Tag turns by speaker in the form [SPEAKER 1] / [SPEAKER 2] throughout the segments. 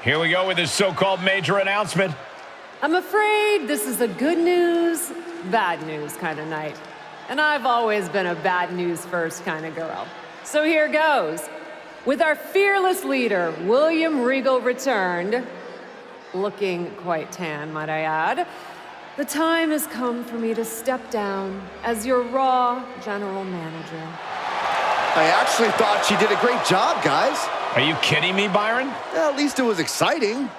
[SPEAKER 1] Here we go with this so-called major announcement.
[SPEAKER 2] I'm afraid this is a good news, bad news kind of night. And I've always been a bad news first kind of girl. So here goes. With our fearless leader, William Regal, returned, looking quite tan, might I add, the time has come for me to step down as your Raw general manager.
[SPEAKER 3] I actually thought she did a great job, guys.
[SPEAKER 1] Are you kidding me, Byron?
[SPEAKER 3] At least it was exciting.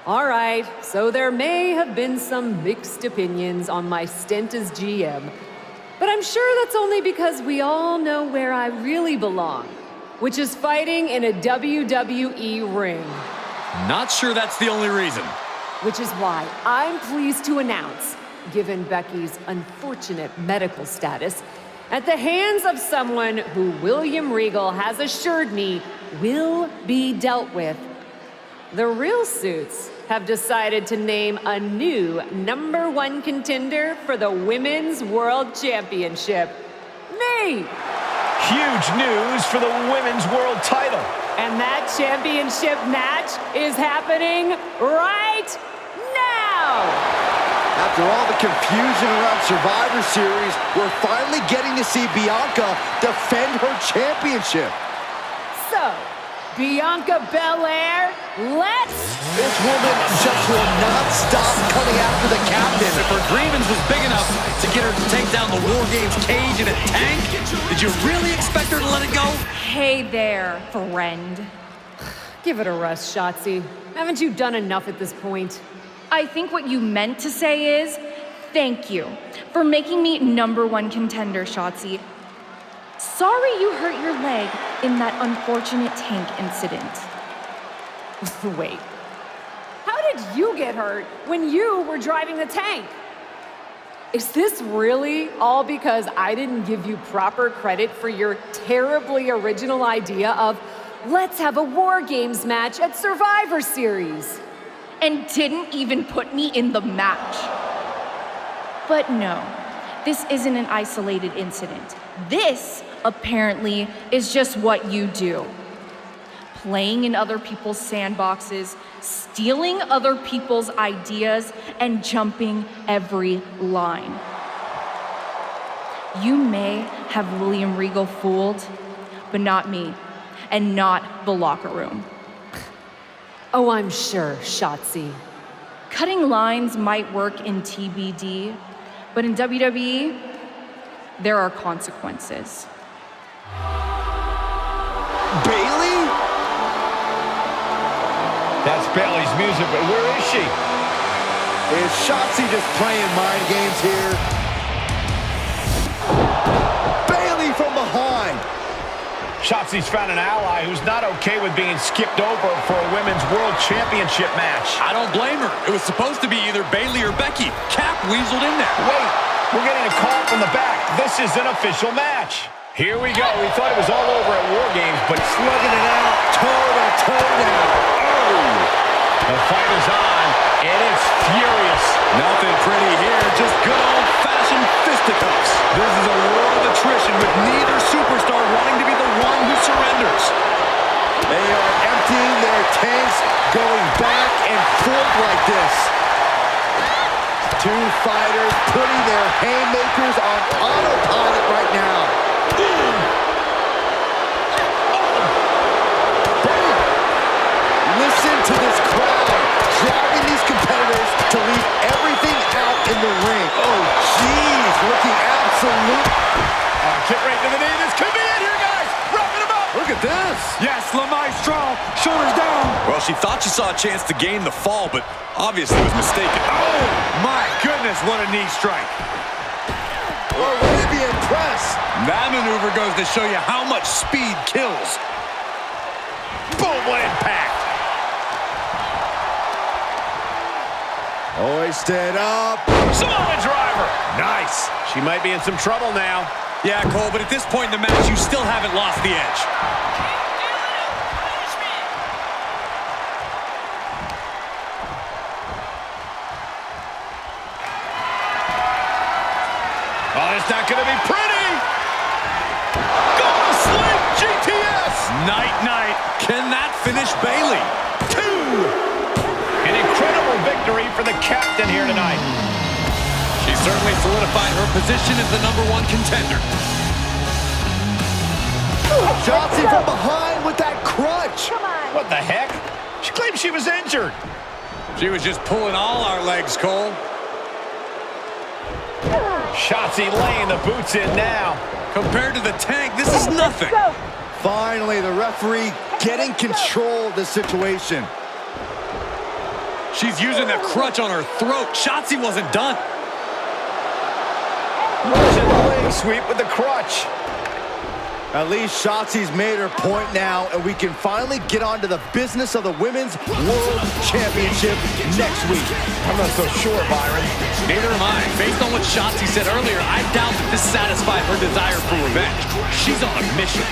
[SPEAKER 2] All right, so there may have been some mixed opinions on my stint as GM, but I'm sure that's only because we all know where I really belong, which is fighting in a WWE ring.
[SPEAKER 4] Not sure that's the only reason.
[SPEAKER 2] Which is why I'm pleased to announce, given Becky's unfortunate medical status, at the hands of someone who William Regal has assured me will be dealt with, the Real Suits have decided to name a new #1 contender for the Women's World Championship. Me!
[SPEAKER 1] Huge news for the Women's World title.
[SPEAKER 2] And that championship match is happening right now!
[SPEAKER 3] After all the confusion around Survivor Series, we're finally getting to see Bianca defend her championship.
[SPEAKER 2] So, Bianca Belair, let's...
[SPEAKER 3] This woman just will not stop coming after the captain.
[SPEAKER 4] If her grievance was big enough to get her to take down the War Games cage in a tank, did you really expect her to let it go?
[SPEAKER 5] Hey there, friend.
[SPEAKER 2] Give it a rest, Shotzi. Haven't you done enough at this point?
[SPEAKER 5] I think what you meant to say is, thank you for making me #1 contender, Shotzi. Sorry you hurt your leg in that unfortunate tank incident.
[SPEAKER 2] Wait. How did you get hurt when you were driving the tank? Is this really all because I didn't give you proper credit for your terribly original idea of let's have a War Games match at Survivor Series?
[SPEAKER 5] And didn't even put me in the match. But no, this isn't an isolated incident. This, apparently, is just what you do. Playing in other people's sandboxes, stealing other people's ideas, and jumping every line. You may have William Regal fooled, but not me, and not the locker room.
[SPEAKER 2] Oh, I'm sure, Shotzi.
[SPEAKER 5] Cutting lines might work in TBD, but in WWE, there are consequences.
[SPEAKER 3] Bayley?
[SPEAKER 1] That's Bayley's music, but where is she?
[SPEAKER 3] Is Shotzi just playing mind games here? Bayley from behind.
[SPEAKER 1] Shotzi's found an ally who's not okay with being skipped over for a Women's World Championship match.
[SPEAKER 4] I don't blame her. It was supposed to be either Bayley or Becky. Cap weaseled in there.
[SPEAKER 1] Wait, we're getting a call from the back. This is an official match. Here we go. We thought it was all over at War Games, but
[SPEAKER 3] Slugging it out, toe-to-toe now. Oh!
[SPEAKER 1] The fight is on, and it's furious.
[SPEAKER 4] Nothing pretty here, just good old-fashioned fisticuffs. This is a war of attrition with neither superstar wanting to be the one who surrenders.
[SPEAKER 3] They are emptying their tanks, going back and forth like this. Two fighters putting their haymakers on autopilot right now. Listen to this crowd driving these competitors to leave everything out in the ring. Oh, jeez, looking absolute.
[SPEAKER 1] Kick right to the knee. This could be it here, guys. Wrapping him up.
[SPEAKER 3] Look at this.
[SPEAKER 4] Yes, La Maestro, shoulders down. Well, she thought she saw a chance to gain the fall, but obviously was mistaken.
[SPEAKER 1] Oh, my goodness, what a knee strike.
[SPEAKER 3] Arabian press.
[SPEAKER 4] That maneuver goes to show you how much speed kills.
[SPEAKER 1] Boom, what impact.
[SPEAKER 3] Hoisted up.
[SPEAKER 1] Samoa driver. Nice. She might be in some trouble now.
[SPEAKER 4] Yeah, Cole, but at this point in the match, you still haven't lost the edge.
[SPEAKER 1] Oh, it's not going to be pretty. Go to sleep, GTS.
[SPEAKER 4] Night-night. Can that finish Bayley?
[SPEAKER 1] 2. victory for the captain here tonight.
[SPEAKER 4] She certainly solidified her position as the #1 contender.
[SPEAKER 3] Shotzi from behind with that crutch.
[SPEAKER 1] What the heck? She claimed she was injured.
[SPEAKER 4] She was just pulling all our legs, Cole.
[SPEAKER 1] Shotzi laying the boots in now.
[SPEAKER 4] Compared to the Tank, this is nothing.
[SPEAKER 3] Finally, the referee getting control of the situation.
[SPEAKER 4] She's using that crutch on her throat. Shotzi wasn't done.
[SPEAKER 1] Russian leg sweep with the crutch.
[SPEAKER 3] At least Shotzi's made her point now, and we can finally get on to the business of the Women's World Championship next week.
[SPEAKER 1] I'm not so sure, Byron.
[SPEAKER 4] Neither am I. Based on what Shotzi said earlier, I doubt that this satisfied her desire for revenge. She's on a mission.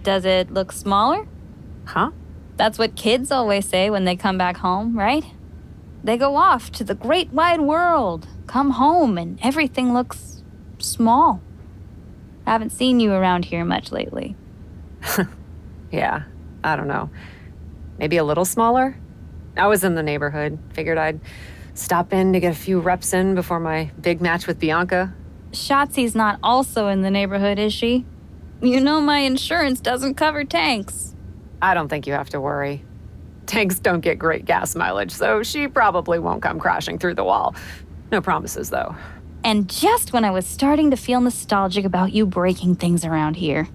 [SPEAKER 6] Does it look smaller?
[SPEAKER 2] Huh?
[SPEAKER 6] That's what kids always say when they come back home, right? They go off to the great wide world, come home, and everything looks small. Haven't seen you around here much lately.
[SPEAKER 2] Yeah, I don't know. Maybe a little smaller? I was in the neighborhood. Figured I'd stop in to get a few reps in before my big match with Bianca.
[SPEAKER 6] Shotzi's not also in the neighborhood, is she? You know my insurance doesn't cover tanks.
[SPEAKER 2] I don't think you have to worry. Tanks don't get great gas mileage, so she probably won't come crashing through the wall. No promises, though.
[SPEAKER 6] And just when I was starting to feel nostalgic about you breaking things around here.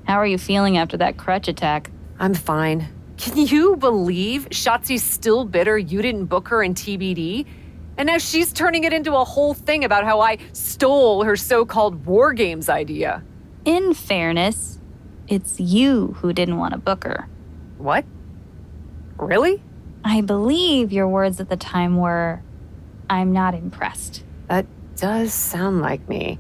[SPEAKER 6] How are you feeling after that crutch attack?
[SPEAKER 2] I'm fine. Can you believe Shotzi's still bitter you didn't book her in TBD? And now she's turning it into a whole thing about how I stole her so-called War Games idea.
[SPEAKER 6] In fairness, it's you who didn't want to book her.
[SPEAKER 2] What? Really?
[SPEAKER 6] I believe your words at the time were, "I'm not impressed."
[SPEAKER 2] That does sound like me.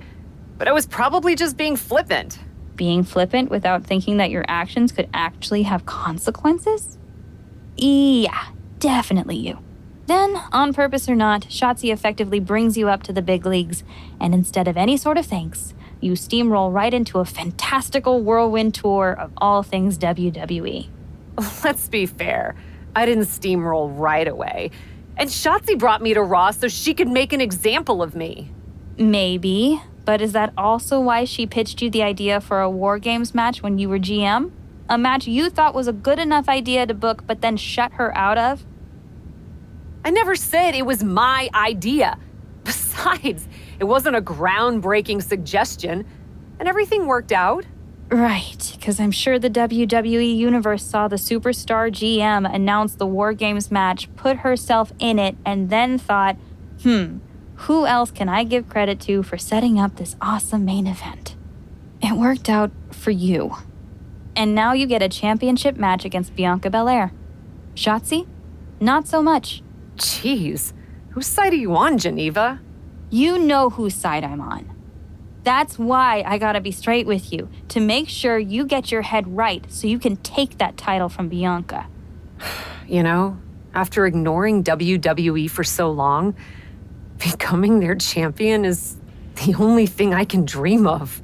[SPEAKER 2] But I was probably just being flippant.
[SPEAKER 6] Being flippant without thinking that your actions could actually have consequences? Yeah, definitely you. Then, on purpose or not, Shotzi effectively brings you up to the big leagues, and instead of any sort of thanks, you steamroll right into a fantastical whirlwind tour of all things WWE.
[SPEAKER 2] Let's be fair. I didn't steamroll right away. And Shotzi brought me to Raw so she could make an example of me.
[SPEAKER 6] Maybe, but is that also why she pitched you the idea for a War Games match when you were GM? A match you thought was a good enough idea to book but then shut her out of?
[SPEAKER 2] I never said it was my idea. Besides, it wasn't a groundbreaking suggestion, and everything worked out.
[SPEAKER 6] Right, because I'm sure the WWE Universe saw the superstar GM announce the War Games match, put herself in it, and then thought, who else can I give credit to for setting up this awesome main event? It worked out for you. And now you get a championship match against Bianca Belair. Shotzi? Not so much.
[SPEAKER 2] Jeez, whose side are you on, Geneva?
[SPEAKER 6] You know whose side I'm on. That's why I gotta be straight with you, to make sure you get your head right so you can take that title from Bianca.
[SPEAKER 2] You know, after ignoring WWE for so long, becoming their champion is the only thing I can dream of.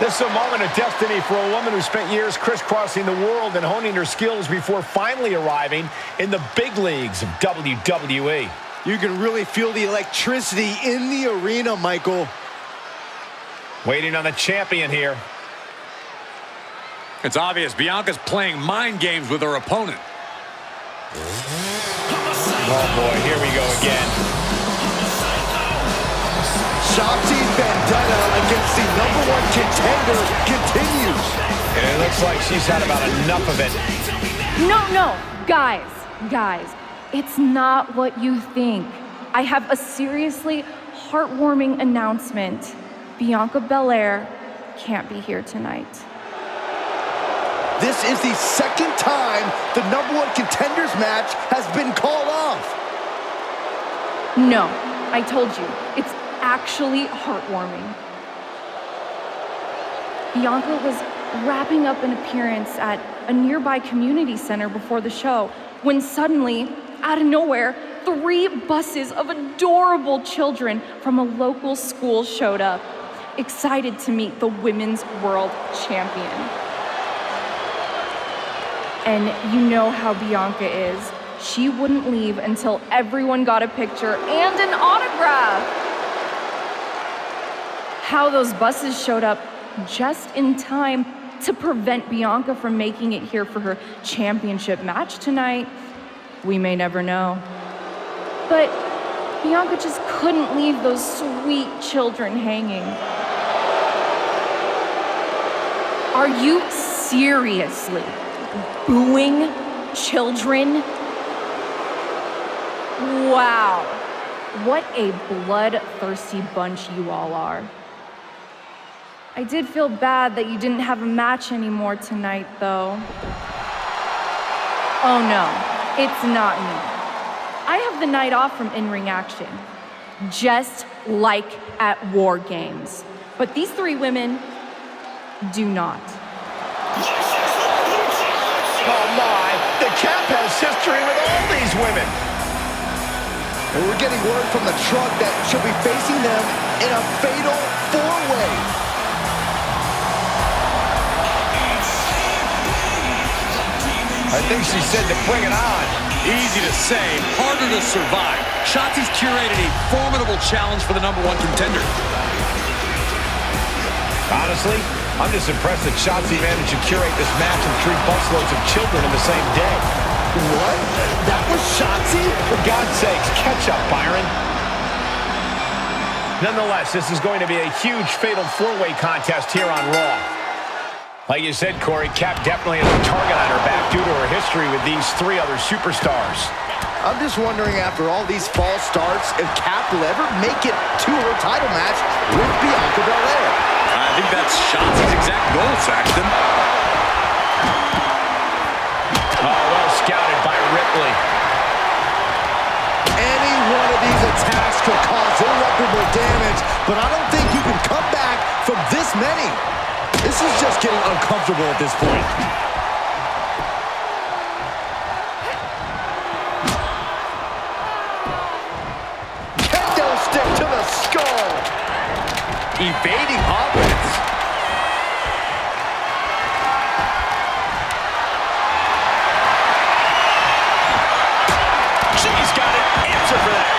[SPEAKER 1] This is a moment of destiny for a woman who spent years crisscrossing the world and honing her skills before finally arriving in the big leagues of WWE.
[SPEAKER 3] You can really feel the electricity in the arena, Michael.
[SPEAKER 1] Waiting on the champion here.
[SPEAKER 4] It's obvious Bianca's playing mind games with her opponent.
[SPEAKER 1] Oh, boy, here we go again.
[SPEAKER 3] Shotzi's vendetta against the #1 contender continues.
[SPEAKER 1] And it looks like she's had about enough of it.
[SPEAKER 5] No, guys, it's not what you think. I have a seriously heartwarming announcement. Bianca Belair can't be here tonight.
[SPEAKER 3] This is the second time the #1 contenders match has been called off.
[SPEAKER 5] No, I told you, it's actually heartwarming. Bianca was wrapping up an appearance at a nearby community center before the show when suddenly, out of nowhere, 3 buses of adorable children from a local school showed up, excited to meet the Women's World Champion. And you know how Bianca is. She wouldn't leave until everyone got a picture and an autograph. How those buses showed up just in time to prevent Bianca from making it here for her championship match tonight, we may never know. But Bianca just couldn't leave those sweet children hanging. Are you seriously booing children? Wow, what a bloodthirsty bunch you all are. I did feel bad that you didn't have a match anymore tonight, though. Oh no, it's not me. I have the night off from in-ring action, just like at War Games. But these 3 women do not.
[SPEAKER 1] Oh, my. The Cap has history with all these women.
[SPEAKER 3] And we're getting word from the truck that she'll be facing them in a fatal 4-way.
[SPEAKER 1] I think she said to bring it on.
[SPEAKER 4] Easy to say, harder to survive. Shotzi's curated a formidable challenge for the #1 contender.
[SPEAKER 1] Honestly, I'm just impressed that Shotzi managed to curate this match and treat busloads of children in the same day.
[SPEAKER 3] What? That was Shotzi?
[SPEAKER 1] For God's sakes, catch up, Byron. Nonetheless, this is going to be a huge fatal 4-way contest here on Raw. Like you said, Corey, Cap definitely has a target on her back due to her history with these 3 other superstars.
[SPEAKER 3] I'm just wondering, after all these false starts, if Cap will ever make it to her title match with Bianca Belair.
[SPEAKER 4] I think that's Shotzi's exact goal, Saxton.
[SPEAKER 1] Oh, well scouted by Ripley.
[SPEAKER 3] Any one of these attacks could cause irreparable damage, but I don't think you can come back from this many. This is just getting uncomfortable at this point. Kendo stick to the skull.
[SPEAKER 1] Evading offense. She's got an answer for that.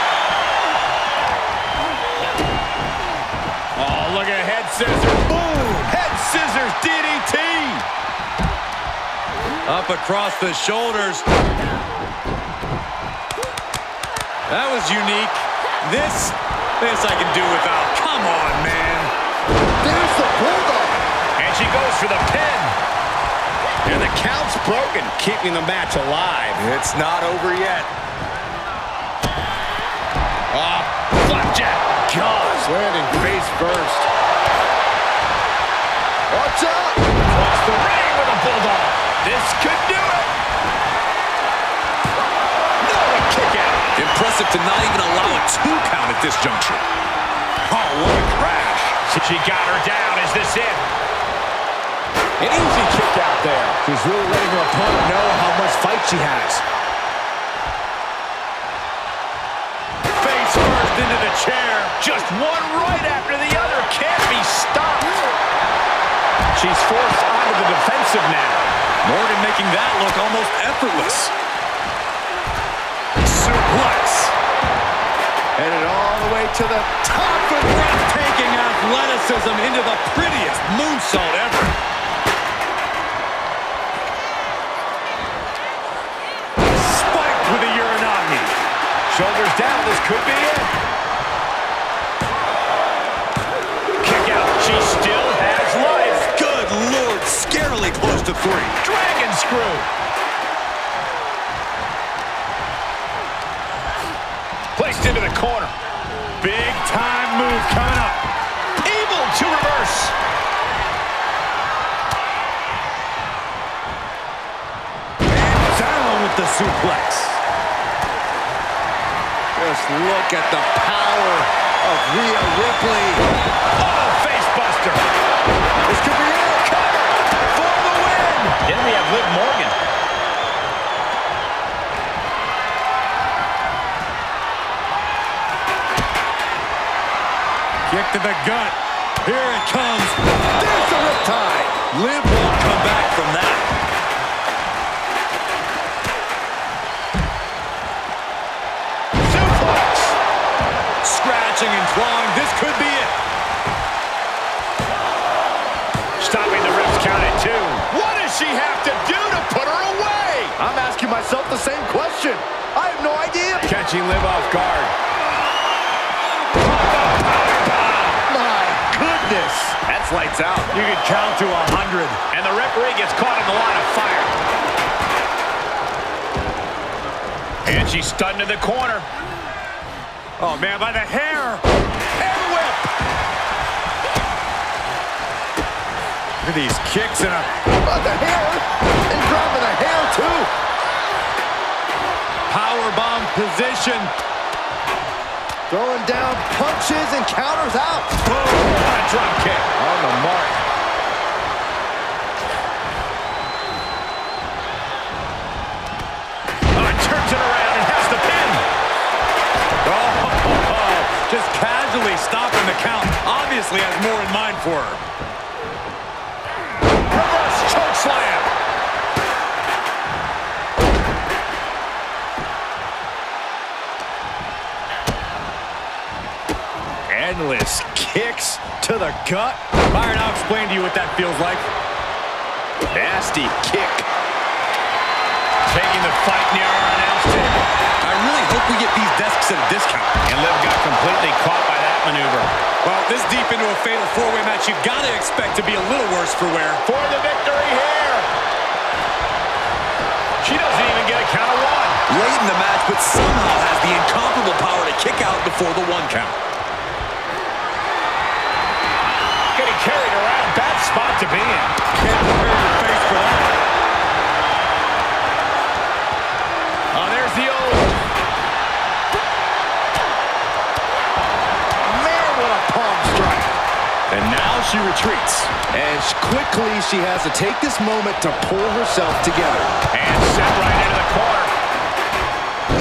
[SPEAKER 1] Oh, look at head scissor. Boom! Head scissors DDT.
[SPEAKER 4] Up across the shoulders. That was unique. This I can do without. Come on, man.
[SPEAKER 3] There's the bulldog.
[SPEAKER 1] And she goes for the pin.
[SPEAKER 4] And the count's broken, keeping the match alive. It's not over yet.
[SPEAKER 1] Oh, flapjack.
[SPEAKER 3] Gosh, landing face first. Watch out!
[SPEAKER 1] Across the ring with a bulldog. This could do it. No, a kick out.
[SPEAKER 4] Impressive to not even allow a 2 count at this juncture.
[SPEAKER 1] Oh, what a crash. She got her down. Is this it? An easy kick out there.
[SPEAKER 3] She's really letting her opponent know how much fight she has.
[SPEAKER 1] Face first into the chair. Just one right after the other. Can't be stopped. She's forced onto the defensive now.
[SPEAKER 4] Morgan making that look almost effortless. Suplex.
[SPEAKER 3] Headed all the way to the top
[SPEAKER 4] For breathtaking athleticism into the prettiest moonsault ever.
[SPEAKER 1] Shoulders down. This could be it. Kick out. She still has life.
[SPEAKER 4] Good Lord, scarily close to 3.
[SPEAKER 1] Dragon screw. Placed into the corner.
[SPEAKER 4] Big time move coming up.
[SPEAKER 1] Able to reverse.
[SPEAKER 4] And down with the suplex.
[SPEAKER 3] Just look at the power of Rhea Ripley.
[SPEAKER 1] Oh, face buster.
[SPEAKER 3] This could be it.
[SPEAKER 1] Cover for the win. Then we have Liv Morgan.
[SPEAKER 4] Kick to the gut. Here it comes.
[SPEAKER 3] There's the riptide.
[SPEAKER 4] Liv won't come back from that.
[SPEAKER 1] Suplex.
[SPEAKER 4] Scratching and clawing. This could be it.
[SPEAKER 1] Stopping the ref's count at 2. What does she have to do to put her away?
[SPEAKER 3] I'm asking myself the same question. I have no idea.
[SPEAKER 1] Catching Liv off guard.
[SPEAKER 3] My goodness.
[SPEAKER 1] That's lights out.
[SPEAKER 4] You can count to 100.
[SPEAKER 1] And the referee gets caught in the line of fire. And she's stunned in the corner.
[SPEAKER 4] Oh, man, by the hair.
[SPEAKER 1] And whip.
[SPEAKER 4] Look at these kicks and a...
[SPEAKER 3] About the hair. And grabbing the hair, too.
[SPEAKER 4] Powerbomb position.
[SPEAKER 3] Throwing down punches and counters out.
[SPEAKER 1] Boom. What a drop kick.
[SPEAKER 3] On the mark.
[SPEAKER 1] Turns it around and has the pin.
[SPEAKER 4] Oh, just casually stopping the count. Obviously has more in mind for her.
[SPEAKER 1] Reverse choke slam.
[SPEAKER 4] Endless kicks to the gut. Byron, I'll explain to you what that feels like.
[SPEAKER 1] Nasty kick. Taking the fight near our announce table.
[SPEAKER 4] I really hope we get these desks at a discount.
[SPEAKER 1] And Liv got completely caught by that maneuver.
[SPEAKER 4] Well, this deep into a fatal 4-way match, you got to expect to be a little worse for wear.
[SPEAKER 1] For the victory here. She doesn't even get a count of 1.
[SPEAKER 4] Late in the match, but somehow has the incomparable power to kick out before the 1 count.
[SPEAKER 1] Getting carried around. Bad spot to be in.
[SPEAKER 4] Can't prepare your face for that.
[SPEAKER 1] Oh, there's the old.
[SPEAKER 3] Man, what a palm strike.
[SPEAKER 4] And now she retreats.
[SPEAKER 3] And quickly, she has to take this moment to pull herself together.
[SPEAKER 1] And set right into the corner.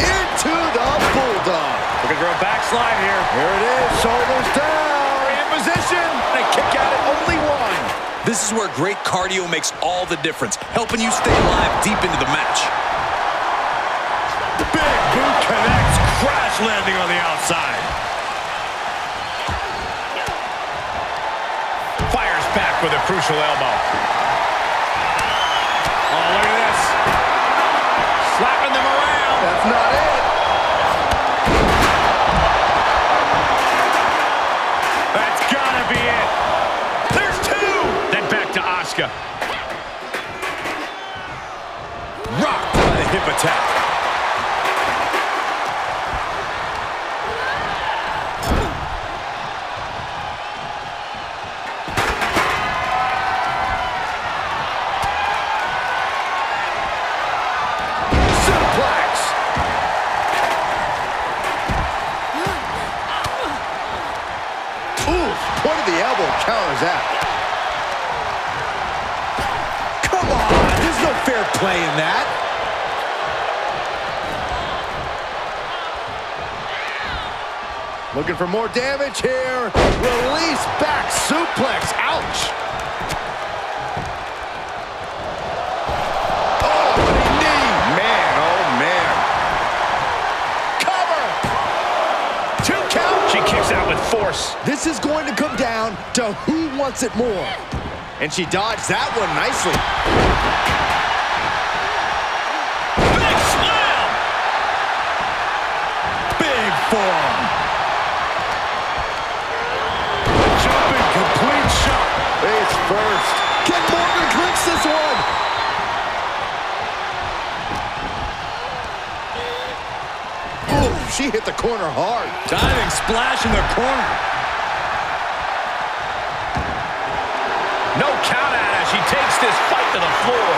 [SPEAKER 3] Into the bulldog.
[SPEAKER 4] Looking for a backslide here.
[SPEAKER 3] Here it is, shoulders down.
[SPEAKER 1] In position. And a kick out at only 1.
[SPEAKER 4] This is where great cardio makes all the difference, helping you stay alive deep into the match. Big boot connects, crash landing on the outside.
[SPEAKER 1] Fires back with a crucial elbow.
[SPEAKER 4] Oh, look at this.
[SPEAKER 1] Slapping them around.
[SPEAKER 3] That's not it.
[SPEAKER 1] That's gotta be it. There's 2. Then back to Asuka.
[SPEAKER 4] Rocked by the hip attack.
[SPEAKER 3] Point of the elbow counters out. Come on, there's no fair play in that. Looking for more damage here. Release back suplex. Ouch. Oh, what a knee. Man, oh man. Cover. 2 count.
[SPEAKER 1] She kicks out with force.
[SPEAKER 3] This is going to come down to who wants it more. And she dodged that one nicely.
[SPEAKER 1] Big slam!
[SPEAKER 3] Oh, she hit the corner hard.
[SPEAKER 4] Diving splash in the corner.
[SPEAKER 1] No count out as she takes this fight to the floor.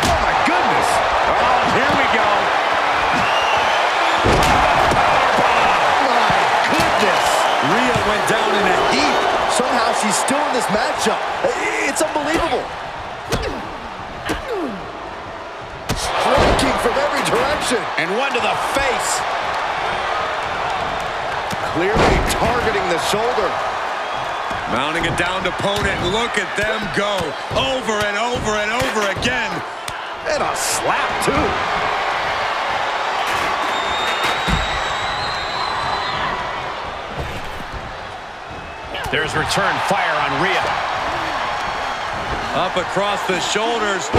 [SPEAKER 3] Oh, my goodness.
[SPEAKER 4] Oh, here we go.
[SPEAKER 3] My goodness.
[SPEAKER 4] Rhea went down in a heap.
[SPEAKER 3] Somehow she's still in this matchup. It's unbelievable. Striking from every direction.
[SPEAKER 1] And one to the face.
[SPEAKER 3] Clearly targeting the shoulder.
[SPEAKER 4] Mounting a downed opponent. Look at them go. Over and over and over again.
[SPEAKER 3] And a slap, too.
[SPEAKER 1] There's return fire on Rhea.
[SPEAKER 4] Up across the shoulders.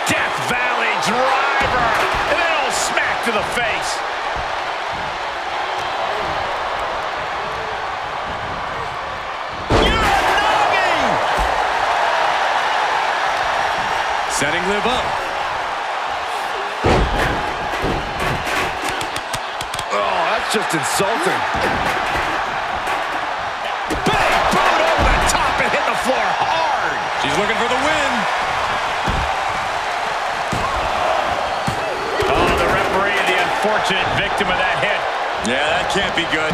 [SPEAKER 1] Death Valley driver. And then a smack to the face. Uranagi!
[SPEAKER 4] Setting Liv up.
[SPEAKER 3] Oh, that's just insulting.
[SPEAKER 1] Big boot over the top and hit the floor hard.
[SPEAKER 4] She's looking for the win.
[SPEAKER 1] Oh, the referee, the unfortunate victim of that hit.
[SPEAKER 4] Yeah, that can't be good.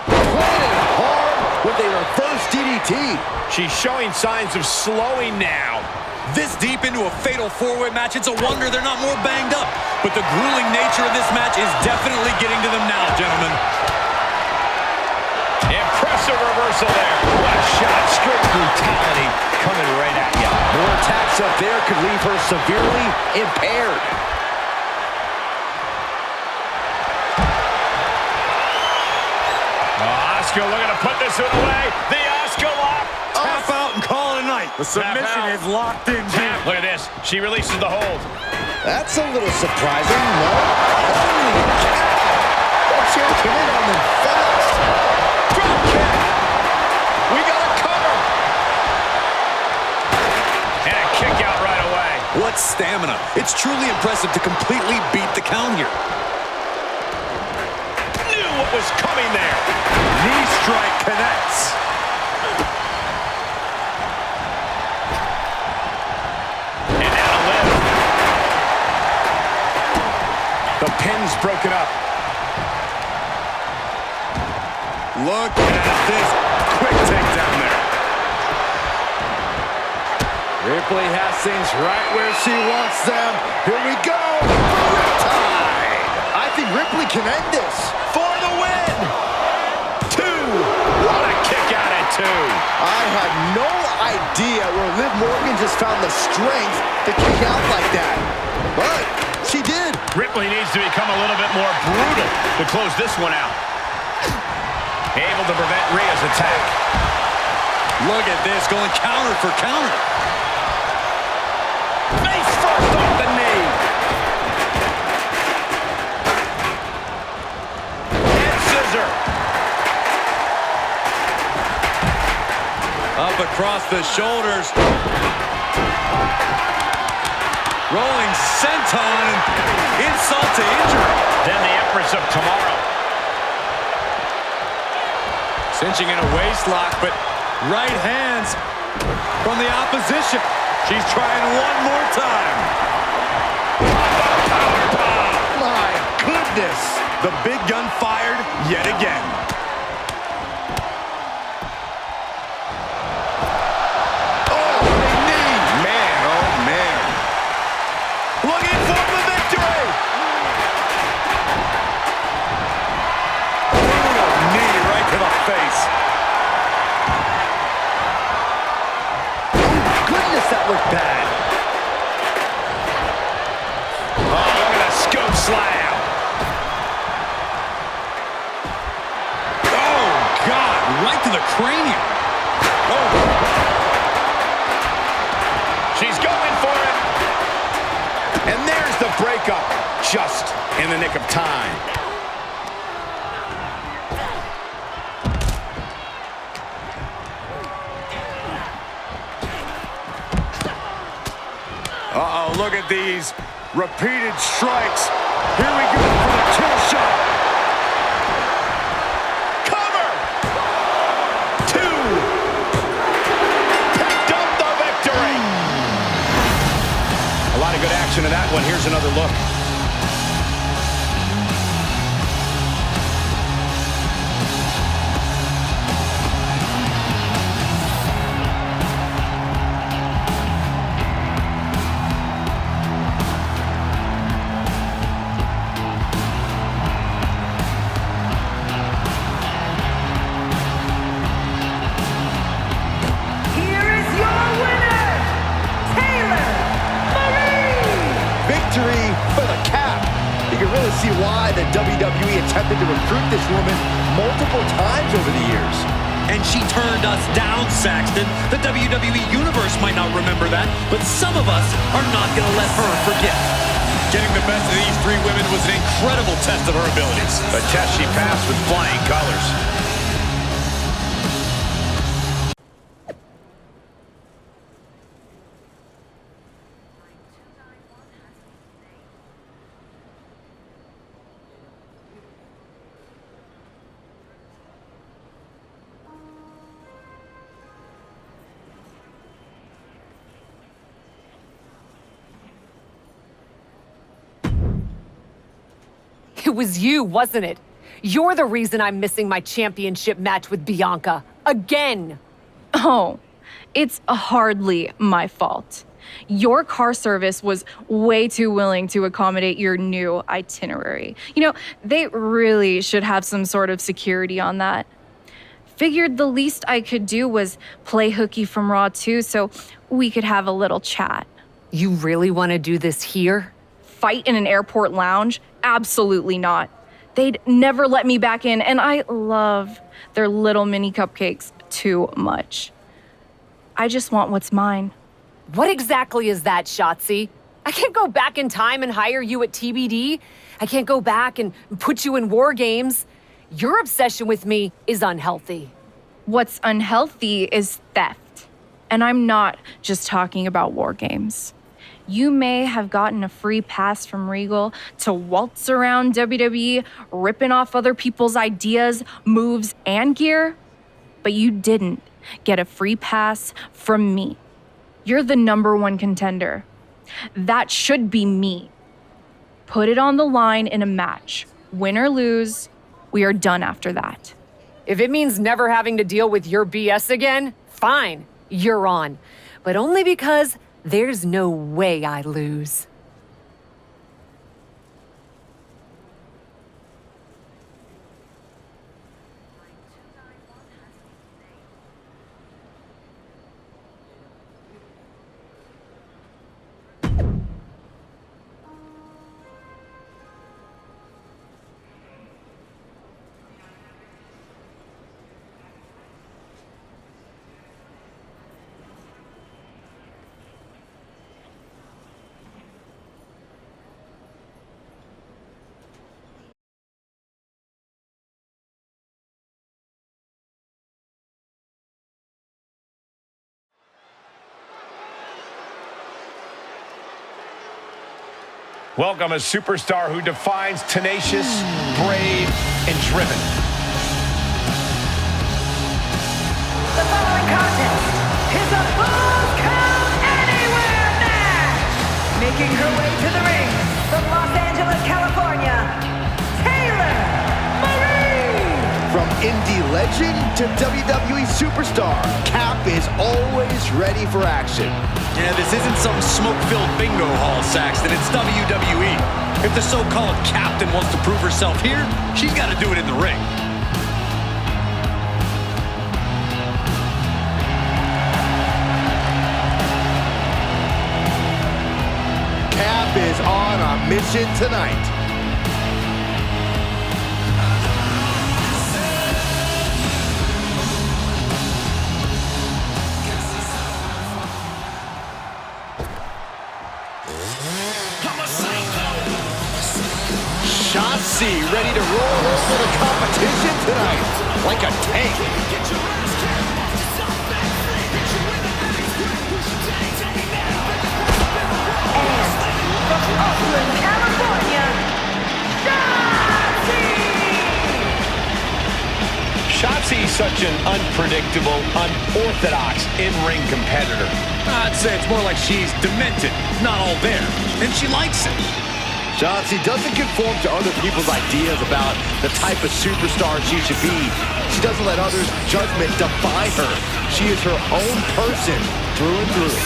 [SPEAKER 3] Planted hard with a reverse DDT.
[SPEAKER 1] She's showing signs of slowing now.
[SPEAKER 4] This deep into a fatal four-way match, it's a wonder they're not more banged up. But the grueling nature of this match is definitely getting to them now, gentlemen.
[SPEAKER 1] Impressive reversal there. What a shot. Straight brutality coming right at you.
[SPEAKER 3] More attacks up there could leave her severely impaired.
[SPEAKER 1] Asuka looking to put this one away. The Asuka lock.
[SPEAKER 4] Tap out and call it a night. The submission is locked in deep.
[SPEAKER 1] Look at this. She releases the hold.
[SPEAKER 3] That's a little surprising, no? Holy cow! That chair came in on them fast.
[SPEAKER 1] Drop kick. We got a cover. And a kick out right away.
[SPEAKER 4] What stamina. It's truly impressive to completely beat the count here.
[SPEAKER 1] Knew what was coming there.
[SPEAKER 4] Knee strike connects.
[SPEAKER 1] And now to Liv. The pin's broken up.
[SPEAKER 4] Look at this quick takedown there.
[SPEAKER 3] Ripley has things right where she wants them. Here we go. Riptide. I think Ripley can end this.
[SPEAKER 1] For the win. 2. What a kick out at 2.
[SPEAKER 3] I had no idea where Liv Morgan just found the strength to kick out like that. But she did.
[SPEAKER 1] Ripley needs to become a little bit more brutal to close this one out. Able to prevent Rhea's attack.
[SPEAKER 4] Look at this, going counter for counter.
[SPEAKER 1] Face first off the knee. And scissor.
[SPEAKER 4] Up across the shoulders. Rolling senton. Insult to injury.
[SPEAKER 1] Then the Empress of Tomorrow.
[SPEAKER 4] Cinching in a waist lock, but right hands from the opposition. She's trying one more time.
[SPEAKER 3] My goodness.
[SPEAKER 4] The big gun fired yet again.
[SPEAKER 3] Oh, big knee.
[SPEAKER 4] Man, oh man.
[SPEAKER 1] Looking for the victory.
[SPEAKER 4] Brutal knee right to the face.
[SPEAKER 3] Goodness, that looked bad.
[SPEAKER 1] Oh, look at the scope slam.
[SPEAKER 4] Oh, God, right to the cranium. Oh.
[SPEAKER 1] She's going for it. And there's the breakup. Just in the nick of time.
[SPEAKER 4] Uh-oh, look at these repeated strikes. Here we go for the kill shot.
[SPEAKER 1] Cover! 2. Picked up the victory. A lot of good action in that one. Here's another look.
[SPEAKER 3] See why the WWE attempted to recruit this woman multiple times over the years.
[SPEAKER 4] And she turned us down, Saxton. The WWE Universe might not remember that, but some of us are not going to let her forget. Getting the best of these three women was an incredible test of her abilities.
[SPEAKER 1] A test she passed with flying colors.
[SPEAKER 2] It was you, wasn't it? You're the reason I'm missing my championship match with Bianca. Again!
[SPEAKER 5] Oh, it's hardly my fault. Your car service was way too willing to accommodate your new itinerary. You know, they really should have some sort of security on that. Figured the least I could do was play hooky from Raw 2 so we could have a little chat.
[SPEAKER 2] You really want to do this here?
[SPEAKER 5] Fight in an airport lounge? Absolutely not. They'd never let me back in, and I love their little mini cupcakes too much. I just want what's mine.
[SPEAKER 2] What exactly is that, Shotzi? I can't go back in time and hire you at TBD. I can't go back and put you in war games. Your obsession with me is unhealthy.
[SPEAKER 5] What's unhealthy is theft. And I'm not just talking about war games. You may have gotten a free pass from Regal to waltz around WWE, ripping off other people's ideas, moves, and gear, but you didn't get a free pass from me. You're the #1 contender. That should be me. Put it on the line in a match. Win or lose, we are done after that.
[SPEAKER 2] If it means never having to deal with your BS again, fine, you're on. But only because there's no way I lose.
[SPEAKER 1] Welcome a superstar who defines tenacious, brave, and driven.
[SPEAKER 7] The following contest is a Falls Count Anywhere match. Making her way to the ring from Los Angeles, California, Taylor Marie.
[SPEAKER 3] From indie legend to WWE superstar, Cap is always ready for action.
[SPEAKER 4] Yeah, this isn't some smoke-filled bingo hall, Saxton. It's WWE. If the so-called captain wants to prove herself here, she's got to do it in the ring.
[SPEAKER 3] Cap is on a mission tonight. Shotzi ready to roll over the competition tonight like a tank.
[SPEAKER 7] Brooklyn, California, Shotzi!
[SPEAKER 1] Shotzi's such an unpredictable, unorthodox in-ring competitor.
[SPEAKER 4] I'd say it's more like she's demented, not all there, and she likes it.
[SPEAKER 3] Shotzi doesn't conform to other people's ideas about the type of superstar she should be. She doesn't let others' judgment define her. She is her own person through and through.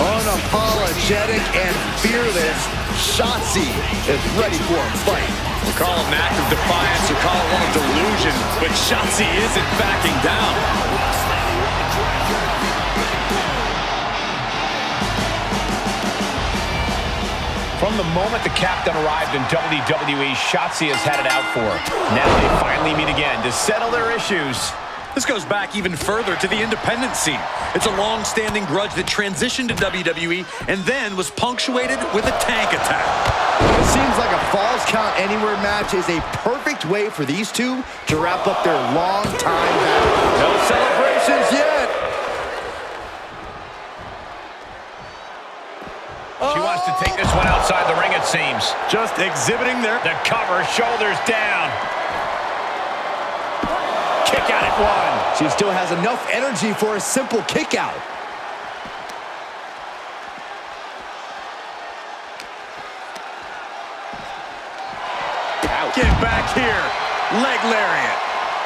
[SPEAKER 3] Unapologetic and fearless, Shotzi is ready for a fight.
[SPEAKER 4] We'll call it an act of defiance or call it one of delusion, but Shotzi isn't backing down.
[SPEAKER 1] From the moment the captain arrived in WWE, Shotzi has had it out for her. Now they finally meet again to settle their issues.
[SPEAKER 4] This goes back even further to the independent scene. It's a long-standing grudge that transitioned to WWE and then was punctuated with a tank attack.
[SPEAKER 3] It seems like a Falls Count Anywhere match is a perfect way for these two to wrap up their long-time battle. No celebrations yet.
[SPEAKER 1] She wants to take this one outside the ring, it seems.
[SPEAKER 4] Just exhibiting their...
[SPEAKER 1] The cover, shoulders down. Kick out at one.
[SPEAKER 3] She still has enough energy for a simple kick out.
[SPEAKER 4] Get back here. Leg lariat.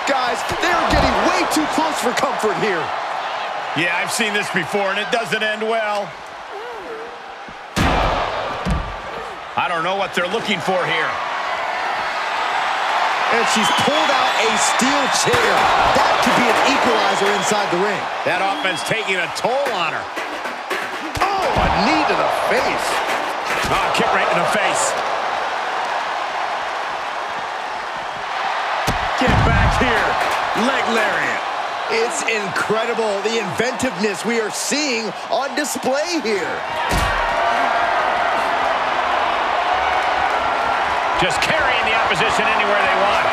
[SPEAKER 3] Guys, they're getting way too close for comfort here.
[SPEAKER 1] Yeah, I've seen this before, and it doesn't end well. I don't know what they're looking for here.
[SPEAKER 3] And she's pulled out a steel chair. That could be an equalizer inside the ring.
[SPEAKER 1] That offense taking a toll on her.
[SPEAKER 3] Oh, a knee to the face.
[SPEAKER 1] Oh, kick right in the face.
[SPEAKER 4] Get back here. Leg lariat.
[SPEAKER 3] It's incredible, the inventiveness we are seeing on display here.
[SPEAKER 1] Just carrying the opposition anywhere they want.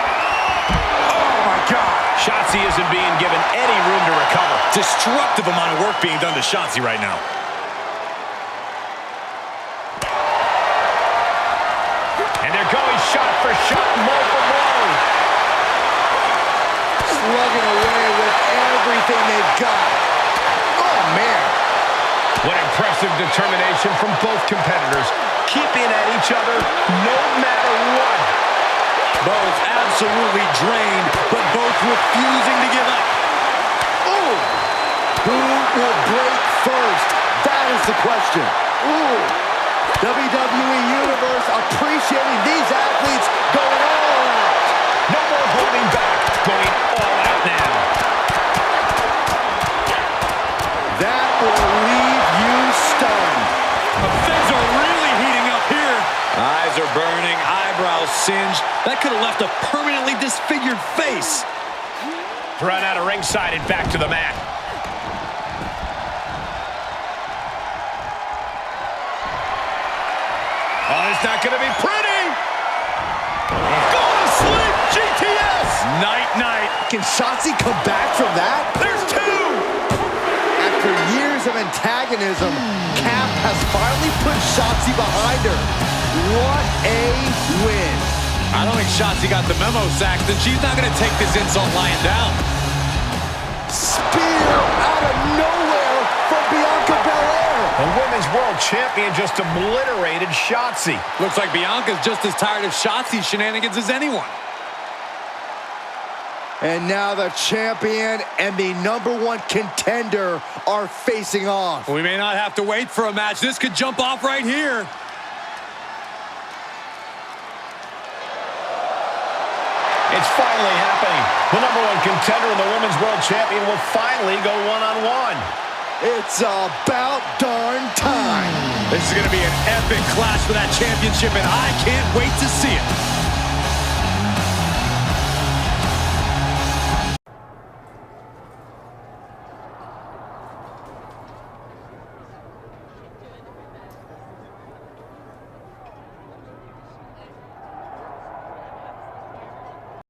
[SPEAKER 1] Oh, my God. Shotzi isn't being given any room to recover.
[SPEAKER 4] Destructive amount of work being done to Shotzi right now.
[SPEAKER 1] And they're going shot for shot, blow for blow.
[SPEAKER 3] Slugging away with everything they've got. Oh, man.
[SPEAKER 1] What impressive determination from both competitors, keeping at each other no matter what.
[SPEAKER 4] Both absolutely drained, but both refusing to give up.
[SPEAKER 3] Ooh. Who will break first? That is the question. Ooh. WWE Universe appreciating these athletes going all out.
[SPEAKER 1] No more holding back, going all out now.
[SPEAKER 3] That will leave you stunned.
[SPEAKER 4] Things are really heating up here. Eyes are burning, eyebrows singed. That could have left a permanently disfigured face.
[SPEAKER 1] Run out of ringside and back to the mat. Oh, it's not going to be pretty. Go to sleep, GTS.
[SPEAKER 4] Night-night.
[SPEAKER 3] Can Shotzi come back from that?
[SPEAKER 1] There's two.
[SPEAKER 3] After years of antagonism, Cap has finally put Shotzi behind her. What a win.
[SPEAKER 4] I don't think Shotzi got the memo, Saxton. She's not going to take this insult lying down.
[SPEAKER 3] Spear out of nowhere from Bianca Belair.
[SPEAKER 1] The Women's World Champion just obliterated Shotzi.
[SPEAKER 4] Looks like Bianca's just as tired of Shotzi's shenanigans as anyone.
[SPEAKER 3] And now the champion and the #1 contender are facing off.
[SPEAKER 4] We may not have to wait for a match. This could jump off right here.
[SPEAKER 1] It's finally happening. The #1 contender and the Women's World Champion will finally go one-on-one.
[SPEAKER 3] It's about darn time.
[SPEAKER 4] This is going to be an epic clash for that championship, and I can't wait to see it.